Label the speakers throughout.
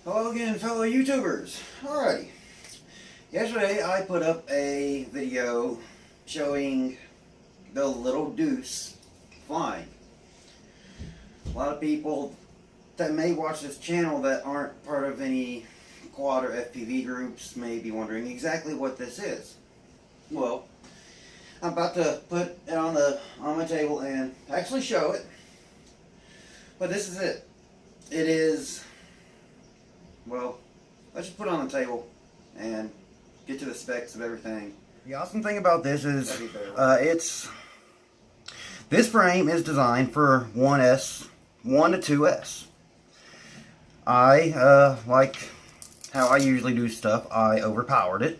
Speaker 1: Hello again, fellow YouTubers. Alrighty. Yesterday I put up a video showing the little Deuce flying. A lot of people that may watch this channel that aren't part of any quad or FPV groups may be wondering exactly what this is. Well, I'm about to put it on my table and actually show it. But this is it. It is, well, let's just put it on the table and get to the specs of everything. The awesome thing about this is this frame is designed for 1 to 2S. I like how I usually do stuff. I overpowered it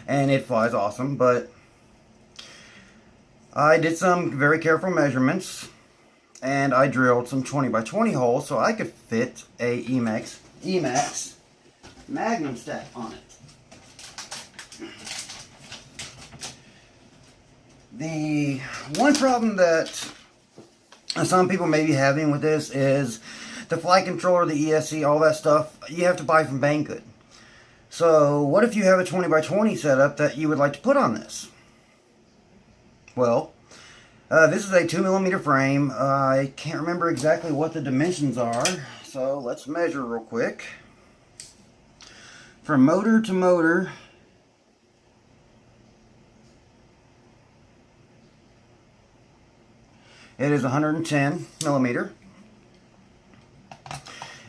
Speaker 1: and it flies awesome, but I did some very careful measurements and I drilled some 20 by 20 holes so I could fit a Emax Magnum stack on it. The one problem that some people may be having with this is the flight controller, the ESC, all that stuff, you have to buy from Banggood. So what if you have a 20 by 20 setup that you would like to put on this? Well, this is a 2mm frame. I can't remember exactly what the dimensions are, so let's measure real quick. From motor to motor, it is 110mm.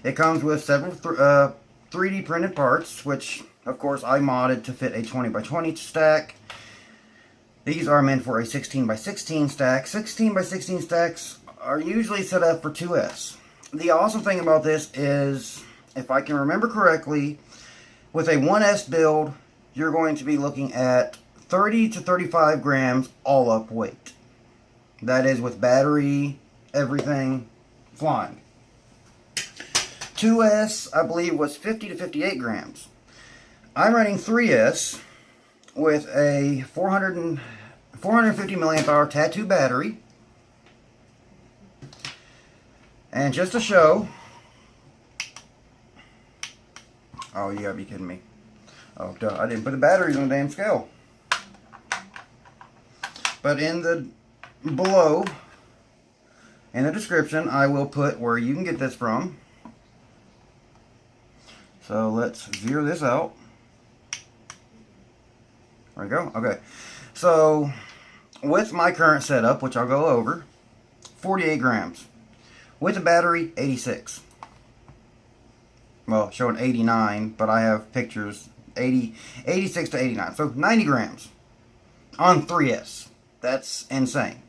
Speaker 1: It comes with several 3D printed parts, which of course I modded to fit a 20 by 20 stack. These are meant for a 16 by 16 stack. 16 by 16 stacks are usually set up for 2S. The awesome thing about this is, if I can remember correctly, with a 1S build, you're going to be looking at 30 to 35 grams all up weight. That is with battery, everything, flying. 2S, I believe, was 50 to 58 grams. I'm running 3S with a 450 milliamp hour tattoo battery. And just to show, oh, you gotta be kidding me. Oh, duh, I didn't put the batteries on the damn scale. But in the below, in the description, I will put where you can get this from. So let's zero this out. There we go. Okay. So with my current setup, which I'll go over, 48 grams. With the battery, 86. Well, showing 89, but I have pictures 86 to 89. So 90 grams on 3S. That's insane.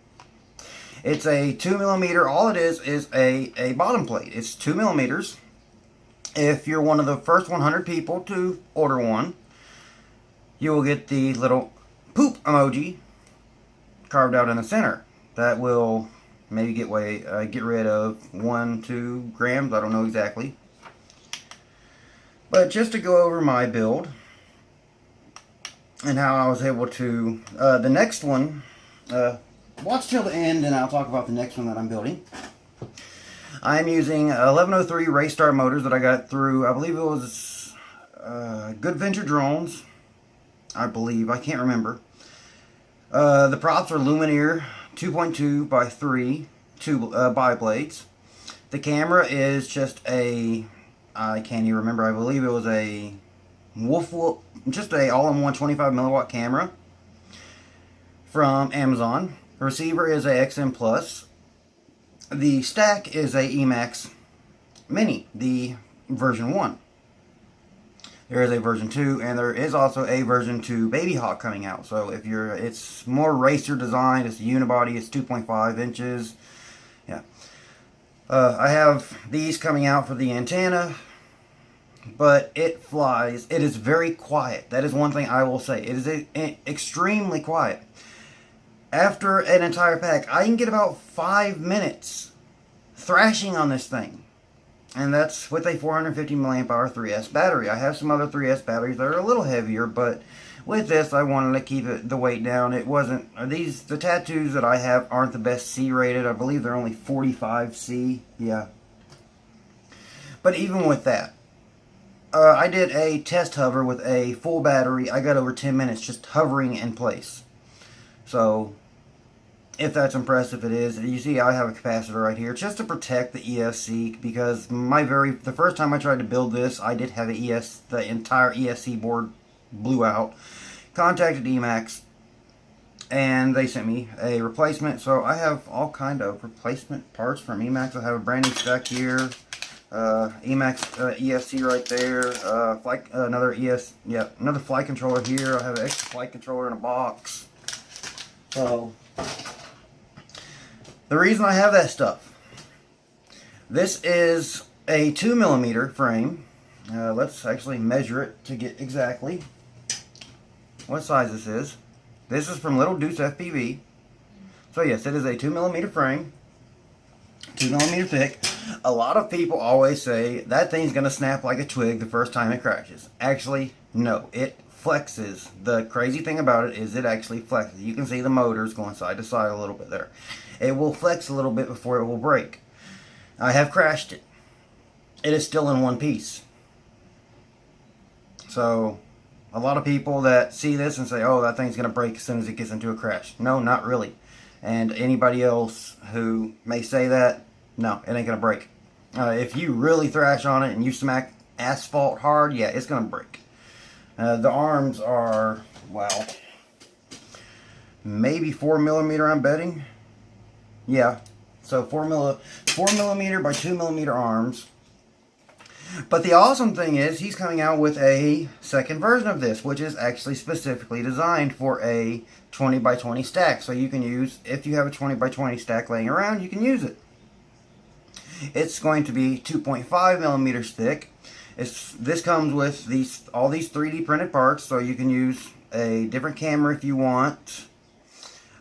Speaker 1: It's a 2mm. All it is a bottom plate. It's 2mm. If you're one of the first 100 people to order one, you will get the little poop emoji carved out in the center. That will maybe get rid of 1-2 grams. I don't know exactly. But just to go over my build and how I was able to, the next one, watch till the end and I'll talk about the next one that I'm building. I'm using 1103 Raystar motors that I got through, I believe it was Good Venture Drones. I believe, I can't remember. The props are Lumineer 2.2 by 3 2 bi-blades. The camera is just a, I can't even remember, I believe it was a Wolf, just a all-in-one 25 milliwatt camera from Amazon. The receiver is a XM Plus. The stack is a Emax Mini, the version 1. There is a version 2, and there is also a version 2 Baby Hawk coming out. So if you're, it's more racer designed. It's a unibody. It's 2.5 inches. Yeah. I have these coming out for the antenna, but it flies. It is very quiet. That is one thing I will say. It is extremely quiet. After an entire pack, I can get about 5 minutes thrashing on this thing. And that's with a 450 milliamp hour 3S battery. I have some other 3S batteries that are a little heavier, but with this I wanted to keep the weight down. It wasn't, the tattoos that I have aren't the best C rated. I believe they're only 45 C. Yeah. But even with that, I did a test hover with a full battery. I got over 10 minutes just hovering in place. So, if that's impressive, it is. You see, I have a capacitor right here just to protect the ESC, because the first time I tried to build this, I did have the entire ESC board blew out. Contacted Emacs, and they sent me a replacement. So I have all kind of replacement parts from Emacs. I have a brand new stack here. Emacs ESC right there. Another flight controller here. I have an extra flight controller in a box. So the reason I have that stuff. This is a 2mm frame. Let's actually measure it to get exactly what size this is. This is from Little Deuce FPV. So yes, it is a 2mm frame, 2mm thick. A lot of people always say that thing's gonna snap like a twig the first time it crashes. Actually, no, it flexes. The crazy thing about it is it actually flexes. You can see the motors going side to side a little bit there. It will flex a little bit before it will break. I have crashed it. It is still in one piece. So a lot of people that see this and say, oh, that thing's going to break as soon as it gets into a crash. No, not really. And anybody else who may say that, no, it ain't going to break. If you really thrash on it and you smack asphalt hard, yeah, it's going to break. The arms are, wow, maybe 4mm, I'm betting. Yeah, so 4mm by 2mm arms. But the awesome thing is he's coming out with a second version of this, which is actually specifically designed for a 20x20 stack. So you can use, if you have a 20x20 stack laying around, you can use it. It's going to be 2.5mm thick. This comes with all these 3D printed parts, so you can use a different camera if you want.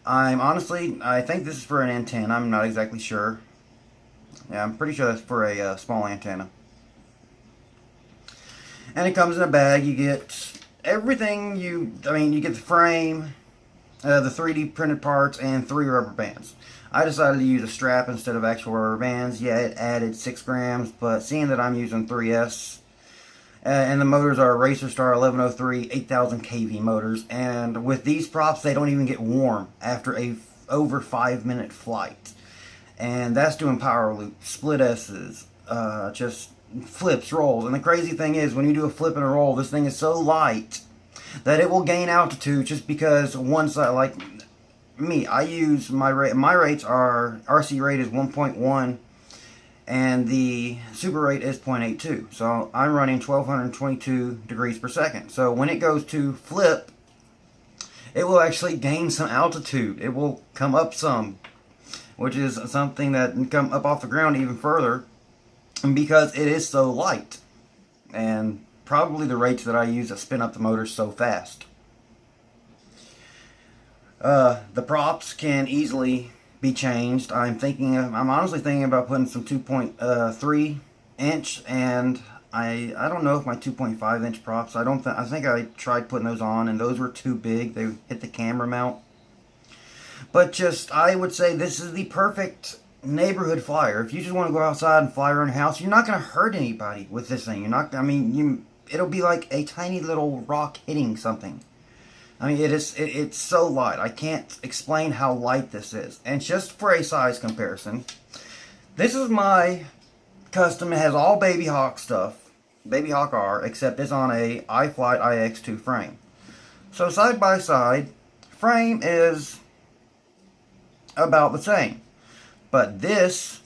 Speaker 1: I think this is for an antenna. I'm not exactly sure. Yeah, I'm pretty sure that's for a small antenna. And it comes in a bag. You get everything. You get the frame, the 3D printed parts, and 3 rubber bands. I decided to use a strap instead of actual rubber bands. Yeah, it added 6 grams, but seeing that I'm using 3S, and the motors are Racer Star 1103 8000 kV motors, and with these props, they don't even get warm after a over 5-minute flight. And that's doing power loops, split S's, just flips, rolls. And the crazy thing is, when you do a flip and a roll, this thing is so light that it will gain altitude just because one side, like me, I use my rates are, RC rate is 1.1 and the super rate is 0.82. So I'm running 1222 degrees per second. So when it goes to flip, it will actually gain some altitude. It will come up some, which is something that can come up off the ground even further because it is so light. And probably the rates that I use to spin up the motor so fast. The props can easily be changed. I'm honestly thinking about putting some 2.3 inch, and I don't know if my 2.5 inch props, I think I tried putting those on and those were too big. They hit the camera mount. But I would say this is the perfect neighborhood flyer. If you just want to go outside and fly around your house, you're not going to hurt anybody with this thing. It'll be like a tiny little rock hitting something. I mean, it's so light. I can't explain how light this is. And just for a size comparison, this is my custom. It has all Baby Hawk stuff, Baby Hawk R, except it's on a iFlight IX2 frame. So side by side, frame is about the same. But this,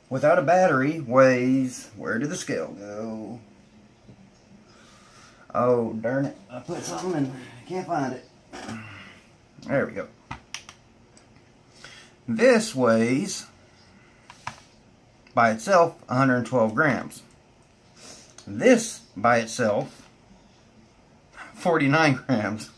Speaker 1: without a battery, weighs, where did the scale go? Oh, darn it. I put something and I can't find it. There we go. This weighs, by itself, 112 grams. This, by itself, 49 grams.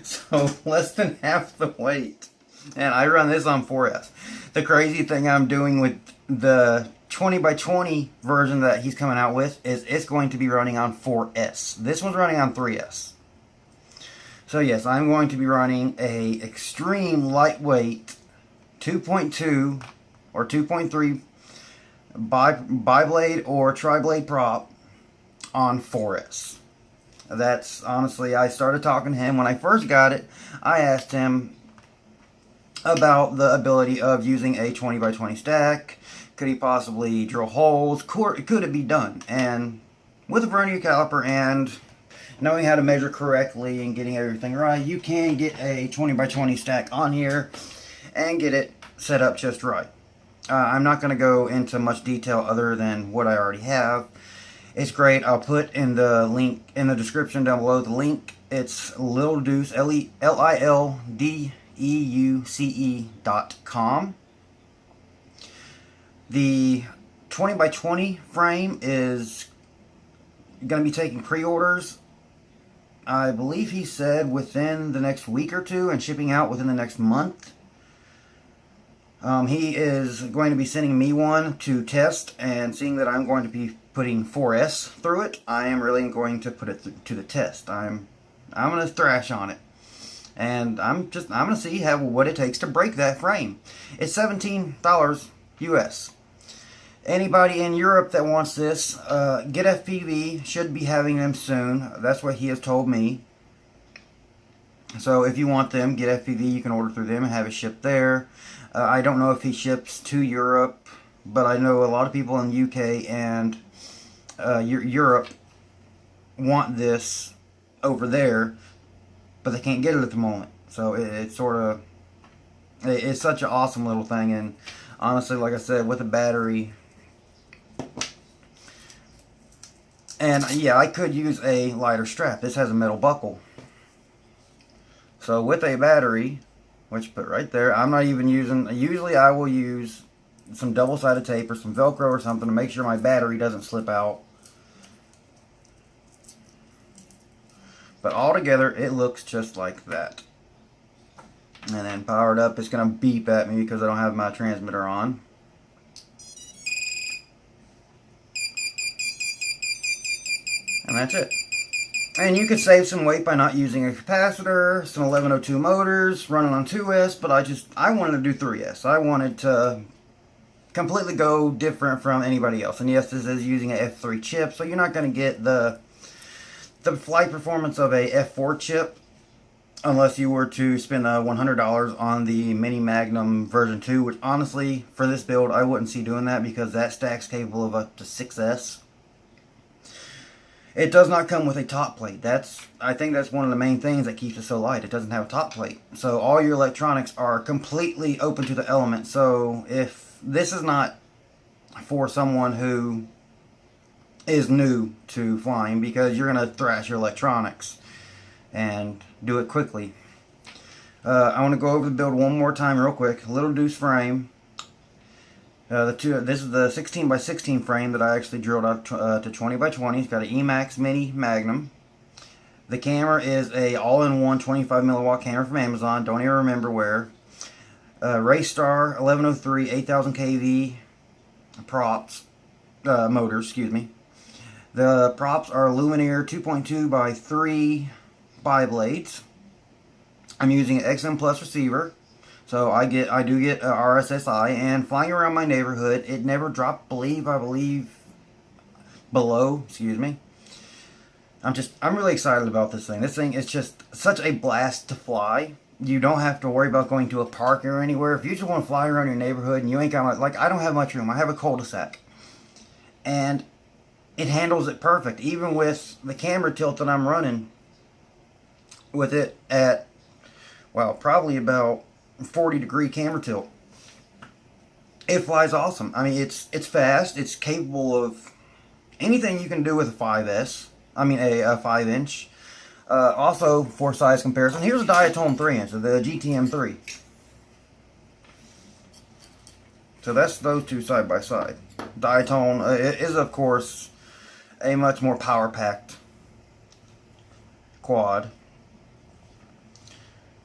Speaker 1: So, less than half the weight. And I run this on 4S. The crazy thing I'm doing with the 20x20 version that he's coming out with is it's going to be running on 4S. This one's running on 3S. So yes, I'm going to be running a extreme lightweight 2.2 or 2.3 bi-blade or tri-blade prop on 4S. That's honestly, I started talking to him when I first got it. I asked him about the ability of using a 20 by 20 stack. Could he possibly drill holes? Could it be done? And with a vernier caliper and knowing how to measure correctly and getting everything right, you can get a 20 by 20 stack on here and get it set up just right. I'm not going to go into much detail other than what I already have. It's great. I'll put in the link in the description down below. The link, it's Lil Deuce, LILDEUCE.com. The 20 by 20 frame is going to be taking pre-orders. I believe he said within the next week or two and shipping out within the next month. He is going to be sending me one to test, and seeing that I'm going to be putting 4S through it, I am really going to put it to the test. I'm going to thrash on it, and I'm going to see what it takes to break that frame. It's $17 US. Anybody in Europe that wants this, Get FPV should be having them soon. That's what he has told me. So if you want them, Get FPV, you can order through them and have it shipped there. I don't know if he ships to Europe, but I know a lot of people in the UK and Europe want this over there, but they can't get it at the moment. So it's such an awesome little thing. And honestly, like I said, with a battery, and yeah, I could use a lighter strap. This has a metal buckle. So with a battery, which put right there, I'm not even using, usually I will use some double-sided tape or some Velcro or something to make sure my battery doesn't slip out. But all together, it looks just like that. And then powered up, it's going to beep at me because I don't have my transmitter on. And that's it. And you could save some weight by not using a capacitor, some 1102 motors, running on 2S, but I wanted to do 3S. I wanted to completely go different from anybody else. And yes, this is using an F3 chip, so you're not going to get the flight performance of a F4 chip unless you were to spend $100 on the Mini Magnum version 2, which honestly, for this build, I wouldn't see doing that because that stack's capable of up to 6S. It does not come with a top plate. I think that's one of the main things that keeps it so light. It doesn't have a top plate. So all your electronics are completely open to the elements. So if this is not for someone who is new to flying, because you're going to thrash your electronics and do it quickly. I want to go over the build one more time real quick. Little Deuce frame. This is the 16 by 16 frame that I actually drilled out to 20 by 20. It's got an Emax Mini Magnum. The camera is a all-in-one 25 milliwatt camera from Amazon. Don't even remember where. Raystar 1103 8000 kV props motors. Excuse me. The props are Lumineer 2.2 by 3 bi-blades. I'm using an XM Plus receiver. So I do get a RSSI, and flying around my neighborhood, it never dropped, I believe, below, excuse me. I'm really excited about this thing. This thing is just such a blast to fly. You don't have to worry about going to a park or anywhere. If you just want to fly around your neighborhood and you ain't got, like, I don't have much room. I have a cul-de-sac. And it handles it perfect. Even with the camera tilt that I'm running with it at, well, probably about 40-degree camera tilt. It flies awesome. I mean, it's fast. It's capable of anything you can do with a 5S. I mean, a 5-inch. Also, for size comparison, here's a Diatone 3-inch, the GTM3. So that's those two side by side. Diatone is, of course, a much more power-packed quad.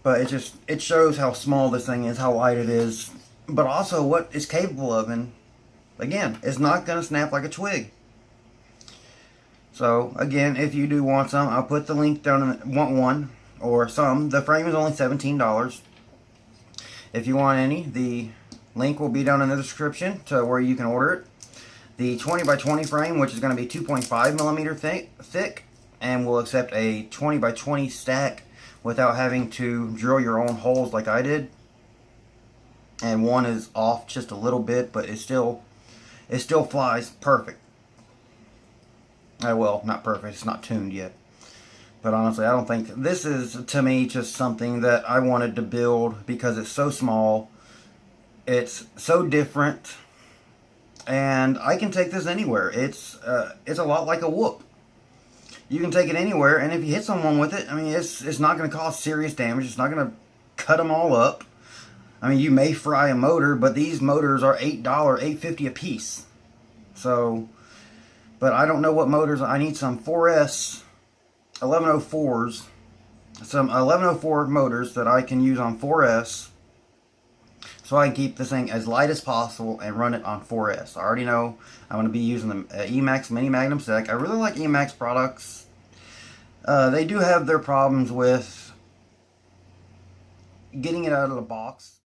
Speaker 1: But it shows how small this thing is, how light it is, but also what it's capable of. And again, it's not going to snap like a twig. So again, if you do want some, I'll put the link down. Want one or some? The frame is only $17. If you want any, the link will be down in the description to where you can order it. the 20 by 20 frame, which is going to be 2.5 millimeter thick, and will accept a 20 by 20 stack without having to drill your own holes like I did. And one is off just a little bit, but it still flies perfect. Well, not perfect, it's not tuned yet. But honestly, I don't think, this is, to me, just something that I wanted to build because it's so small. It's so different. And I can take this anywhere. It's a lot like a whoop. You can take it anywhere, and if you hit someone with it, I mean, it's not going to cause serious damage. It's not going to cut them all up. I mean, you may fry a motor, but these motors are $8, $8.50 a piece. So, but I don't know what motors. I need some 4S 1104s, some 1104 motors that I can use on 4S, so I can keep this thing as light as possible and run it on 4S. I already know I'm going to be using the Emax Mini Magnum Sec. I really like Emax products. They do have their problems with getting it out of the box.